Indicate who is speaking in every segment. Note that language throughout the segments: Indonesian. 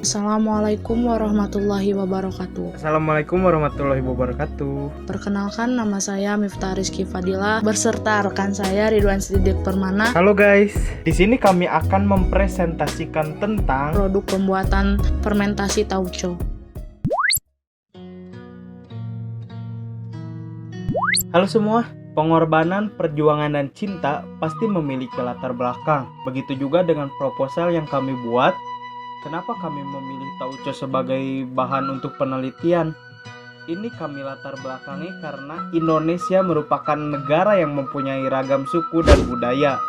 Speaker 1: Assalamualaikum warahmatullahi wabarakatuh.
Speaker 2: Assalamualaikum warahmatullahi wabarakatuh.
Speaker 1: Perkenalkan, nama saya Miftah Rizky Fadila berserta rekan saya Ridwan Sidik Permana.
Speaker 2: Halo guys, di sini kami akan mempresentasikan tentang
Speaker 1: Produk pembuatan fermentasi tauco.
Speaker 2: Halo semua, pengorbanan, perjuangan, dan cinta pasti memiliki latar belakang. Begitu juga dengan proposal yang kami buat. Kenapa kami memilih tauco sebagai bahan untuk penelitian? Ini kami latar belakangi karena Indonesia merupakan negara yang mempunyai ragam suku dan budaya.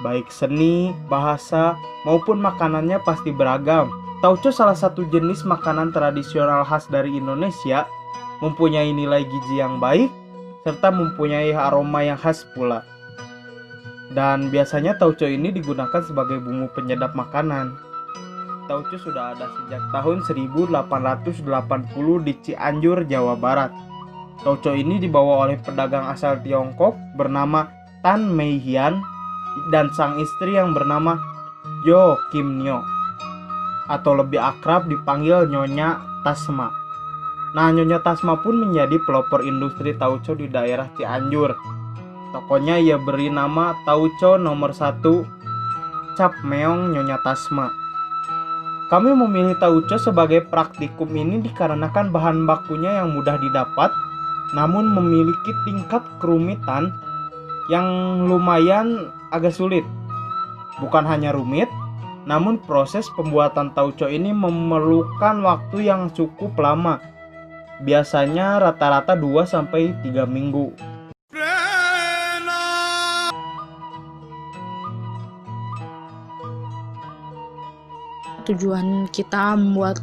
Speaker 2: Baik seni, bahasa, maupun makanannya pasti beragam. Tauco salah satu jenis makanan tradisional khas dari Indonesia, mempunyai nilai gizi yang baik, serta mempunyai aroma yang khas pula. Dan biasanya tauco ini digunakan sebagai bumbu penyedap makanan. Tauco sudah ada sejak tahun 1880 di Cianjur, Jawa Barat. Tauco ini dibawa oleh pedagang asal Tiongkok bernama Tan Mei Hian dan sang istri yang bernama Jo Kim Nyo, atau lebih akrab dipanggil Nyonya Tasma. Nah, Nyonya Tasma pun menjadi pelopor industri tauco di daerah Cianjur. Tokonya ia beri nama Tauco nomor 1 Cap Meong Nyonya Tasma. Kami memilih tauco sebagai praktikum ini dikarenakan bahan bakunya yang mudah didapat, namun memiliki tingkat kerumitan yang lumayan agak sulit. Bukan hanya rumit, namun proses pembuatan tauco ini memerlukan waktu yang cukup lama. Biasanya rata-rata 2-3 minggu.
Speaker 1: Tujuan kita membuat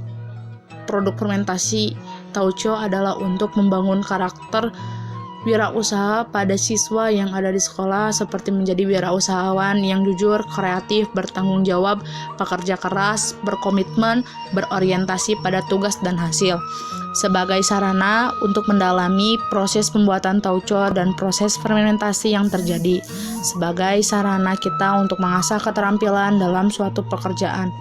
Speaker 1: produk fermentasi tauco adalah untuk membangun karakter wirausaha pada siswa yang ada di sekolah, seperti menjadi wirausahawan yang jujur, kreatif, bertanggung jawab, pekerja keras, berkomitmen, berorientasi pada tugas dan hasil. Sebagai sarana untuk mendalami proses pembuatan tauco dan proses fermentasi yang terjadi. Sebagai sarana kita untuk mengasah keterampilan dalam suatu pekerjaan.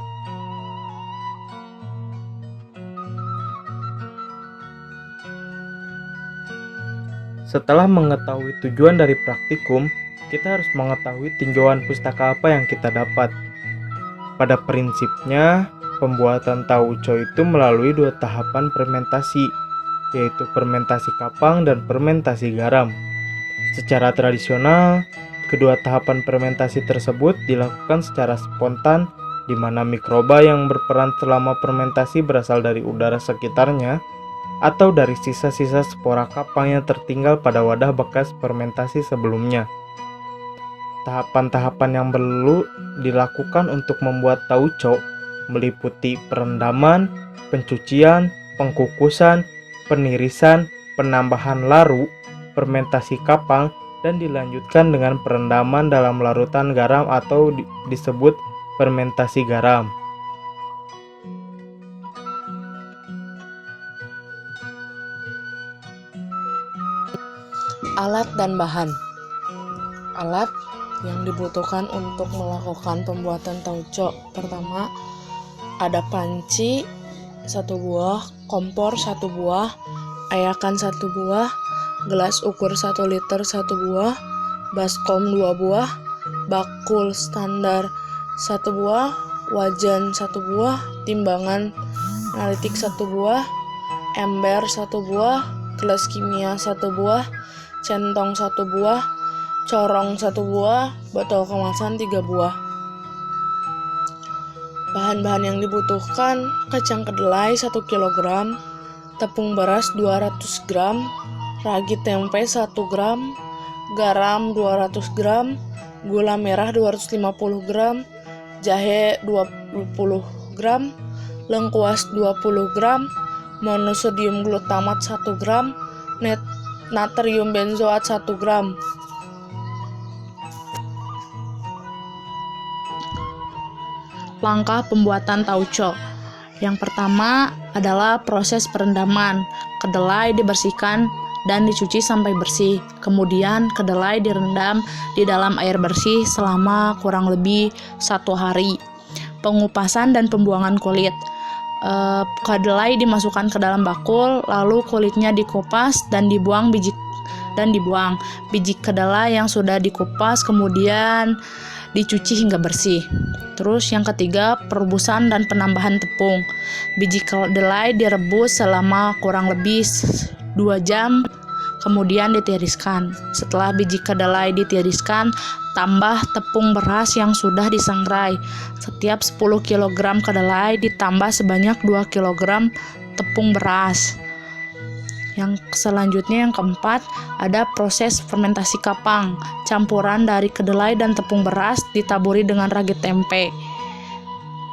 Speaker 2: Setelah mengetahui tujuan dari praktikum, kita harus mengetahui tinjauan pustaka apa yang kita dapat. Pada prinsipnya, pembuatan tauco itu melalui 2 tahapan fermentasi, yaitu fermentasi kapang dan fermentasi garam. Secara tradisional, kedua tahapan fermentasi tersebut dilakukan secara spontan, di mana mikroba yang berperan selama fermentasi berasal dari udara sekitarnya, atau dari sisa-sisa spora kapang yang tertinggal pada wadah bekas fermentasi sebelumnya. Tahapan-tahapan yang perlu dilakukan untuk membuat tauco meliputi perendaman, pencucian, pengkukusan, penirisan, penambahan laru, fermentasi kapang, dan dilanjutkan dengan perendaman dalam larutan garam atau disebut fermentasi garam.
Speaker 1: Alat dan bahan. Alat yang dibutuhkan untuk melakukan pembuatan tauco. Pertama, ada panci 1 buah, kompor 1 buah, ayakan 1 buah, gelas ukur 1 liter 1 buah, baskom 2 buah, bakul standar 1 buah, wajan 1 buah, timbangan analitik 1 buah, ember 1 buah, gelas kimia 1 buah, centong 1 buah, corong 1 buah, botol kemasan 3 buah. Bahan-bahan yang dibutuhkan: kacang kedelai 1 kg, tepung beras 200 gram, ragi tempe 1 gram, garam 200 gram, gula merah 250 gram, jahe 20 gram, lengkuas 20 gram, monosodium glutamat 1 gram, natrium benzoat 1 gram. Langkah pembuatan tauco. Yang pertama adalah proses perendaman. Kedelai dibersihkan dan dicuci sampai bersih. Kemudian kedelai direndam di dalam air bersih selama kurang lebih 1 hari. Pengupasan dan pembuangan kulit. Kedelai dimasukkan ke dalam bakul, lalu kulitnya dikupas dan dibuang biji kedelai yang sudah dikupas kemudian dicuci hingga bersih. Terus yang ketiga, perebusan dan penambahan tepung. Biji kedelai direbus selama kurang lebih 2 jam, kemudian ditiriskan. Setelah biji kedelai ditiriskan, tambah tepung beras yang sudah disangrai. Setiap 10 kg kedelai ditambah sebanyak 2 kg tepung beras. Yang selanjutnya, yang keempat, ada proses fermentasi kapang. Campuran dari kedelai dan tepung beras ditaburi dengan ragi tempe.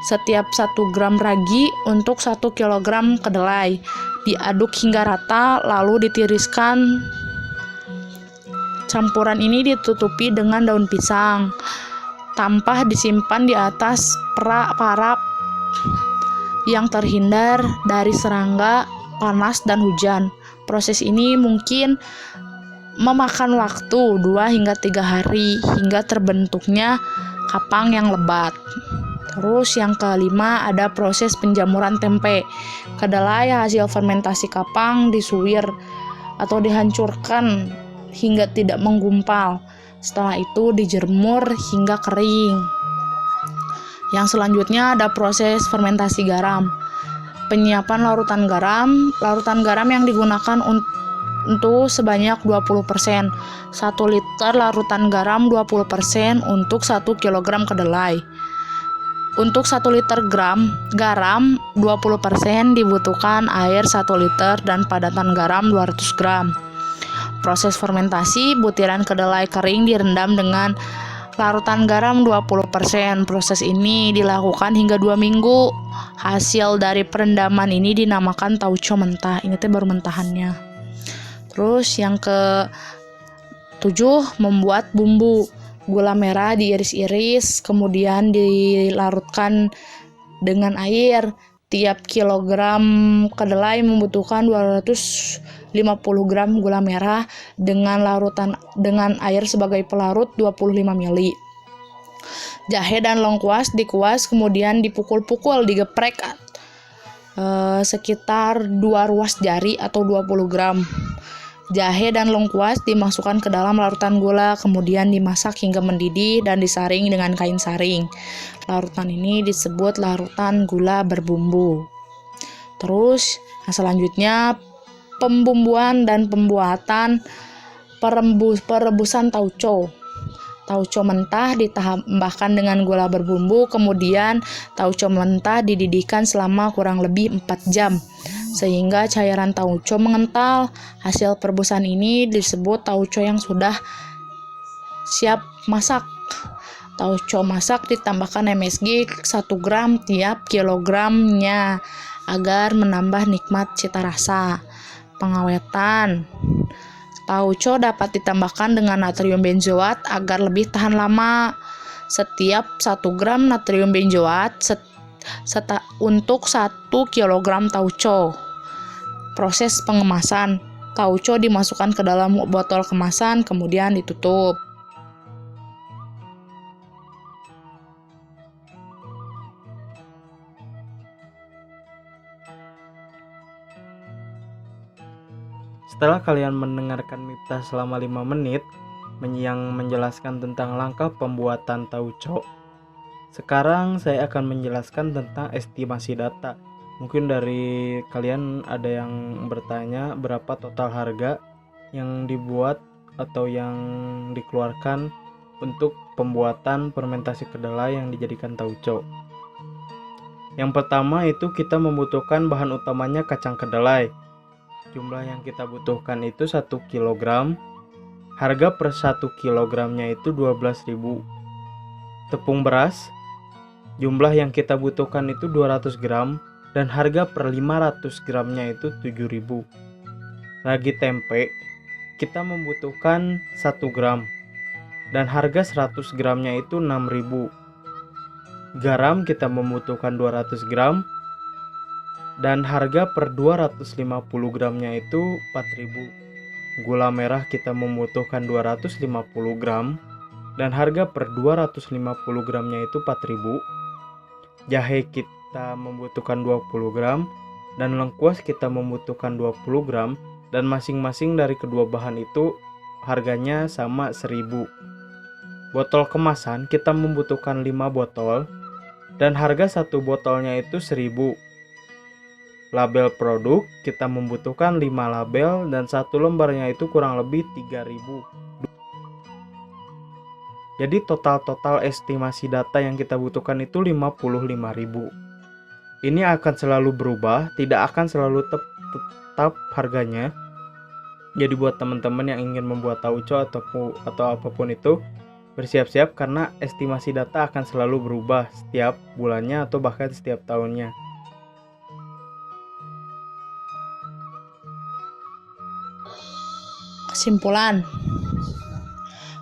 Speaker 1: Setiap 1 gram ragi untuk 1 kg kedelai. Diaduk hingga rata, lalu ditiriskan. Campuran ini ditutupi dengan daun pisang. Tampah disimpan di atas parap yang terhindar dari serangga, panas, dan hujan. Proses ini mungkin memakan waktu 2 hingga 3 hari hingga terbentuknya kapang yang lebat. Terus yang kelima, ada proses penjamuran tempe. Kedelai hasil fermentasi kapang disuwir atau dihancurkan hingga tidak menggumpal. Setelah itu dijemur hingga kering. Yang selanjutnya ada proses fermentasi garam. Penyiapan larutan garam. Larutan garam yang digunakan untuk sebanyak 20%. 1 liter larutan garam 20% untuk 1 kg kedelai. Untuk 1 liter garam 20% dibutuhkan air 1 liter dan padatan garam 200 gram. Proses fermentasi, butiran kedelai kering direndam dengan larutan garam 20%. Proses ini dilakukan hingga 2 minggu. Hasil dari perendaman ini dinamakan tauco mentah. Ini baru mentahannya. Terus yang ke-7, membuat bumbu. Gula merah diiris-iris, kemudian dilarutkan dengan air. Tiap kilogram kedelai membutuhkan 250 gram gula merah dengan air sebagai pelarut 25 ml. Jahe dan lengkuas dikuas kemudian dipukul-pukul, digeprek sekitar 2 ruas jari atau 20 gram. Jahe dan lengkuas dimasukkan ke dalam larutan gula, kemudian dimasak hingga mendidih dan disaring dengan kain saring. Larutan ini disebut larutan gula berbumbu. Terus, selanjutnya pembumbuan dan pembuatan perebusan tauco. Tauco mentah ditambahkan dengan gula berbumbu, kemudian tauco mentah dididihkan selama kurang lebih 4 jam. Sehingga cairan tauco mengental. Hasil perebusan ini disebut tauco yang sudah siap masak. Tauco masak ditambahkan MSG 1 gram tiap kilogramnya agar menambah nikmat cita rasa. Pengawetan. Tauco dapat ditambahkan dengan natrium benzoat agar lebih tahan lama. Setiap 1 gram natrium benzoat untuk 1 kg tauco. Proses pengemasan. Tauco dimasukkan ke dalam botol kemasan kemudian ditutup.
Speaker 2: Setelah kalian mendengarkan Miftah selama 5 menit yang menjelaskan tentang langkah pembuatan tauco, sekarang saya akan menjelaskan tentang estimasi data. Mungkin dari kalian ada yang bertanya berapa total harga yang dibuat atau yang dikeluarkan untuk pembuatan fermentasi kedelai yang dijadikan tauco. Yang pertama itu kita membutuhkan bahan utamanya kacang kedelai. Jumlah yang kita butuhkan itu 1 kg. Harga per 1 kilogramnya itu 12.000. Tepung beras, jumlah yang kita butuhkan itu 200 gram dan harga per 500 gramnya itu 7.000. Ragi tempe, kita membutuhkan 1 gram dan harga 100 gramnya itu 6.000. Garam kita membutuhkan 200 gram dan harga per 250 gramnya itu 4.000. Gula merah kita membutuhkan 250 gram dan harga per 250 gramnya itu 4.000. kita membutuhkan 20 gram dan lengkuas kita membutuhkan 20 gram dan masing-masing dari kedua bahan itu harganya sama 1000. Botol kemasan kita membutuhkan 5 botol dan harga satu botolnya itu 1000. Label produk kita membutuhkan 5 label dan satu lembarnya itu kurang lebih 3000. Jadi total estimasi data yang kita butuhkan itu 55.000. Ini akan selalu berubah, tidak akan selalu tetap harganya. Jadi buat teman-teman yang ingin membuat tauco atau apapun itu, bersiap-siap karena estimasi data akan selalu berubah setiap bulannya atau bahkan setiap tahunnya.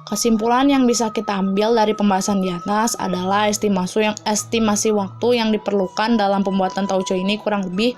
Speaker 1: Kesimpulan yang bisa kita ambil dari pembahasan di atas adalah estimasi waktu yang diperlukan dalam pembuatan tauco ini kurang lebih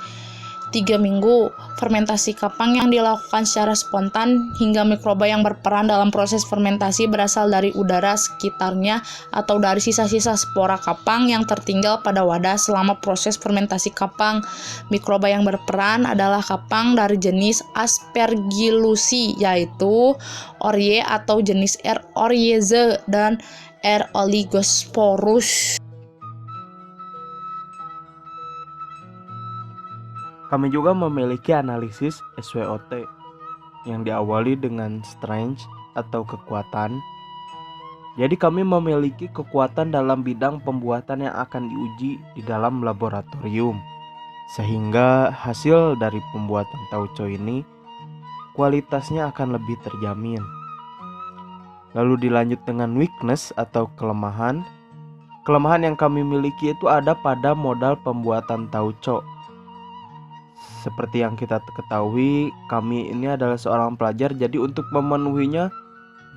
Speaker 1: 3 minggu. Fermentasi kapang yang dilakukan secara spontan hingga mikroba yang berperan dalam proses fermentasi berasal dari udara sekitarnya atau dari sisa-sisa spora kapang yang tertinggal pada wadah selama proses fermentasi kapang. Mikroba yang berperan adalah kapang dari jenis Aspergillusi, yaitu Orye atau jenis R. oryeze dan R. oligosporus.
Speaker 2: Kami juga memiliki analisis SWOT yang diawali dengan strength atau kekuatan. Jadi kami memiliki kekuatan dalam bidang pembuatan yang akan diuji di dalam laboratorium. Sehingga hasil dari pembuatan tauco ini kualitasnya akan lebih terjamin. Lalu dilanjut dengan weakness atau kelemahan. Kelemahan yang kami miliki itu ada pada modal pembuatan tauco. Seperti yang kita ketahui, kami ini adalah seorang pelajar, jadi untuk memenuhinya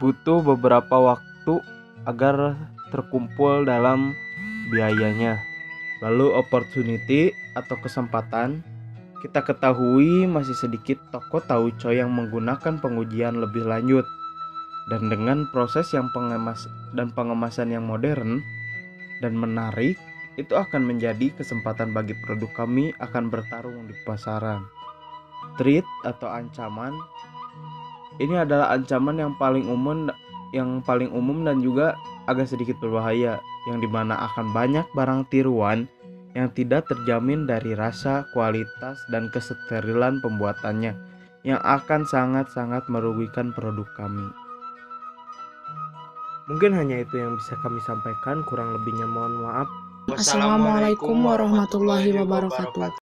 Speaker 2: butuh beberapa waktu agar terkumpul dalam biayanya. Lalu opportunity atau kesempatan, kita ketahui masih sedikit toko tauco yang menggunakan pengujian lebih lanjut. Dan dengan proses yang pengemasan yang modern dan menarik, itu akan menjadi kesempatan bagi produk kami akan bertarung di pasaran. Threat atau ancaman, ini adalah ancaman yang paling umum dan juga agak sedikit berbahaya, yang dimana akan banyak barang tiruan yang tidak terjamin dari rasa, kualitas, dan kesterilan pembuatannya, yang akan sangat-sangat merugikan produk kami. Mungkin hanya itu yang bisa kami sampaikan, kurang lebihnya mohon maaf.
Speaker 1: Assalamualaikum warahmatullahi wabarakatuh.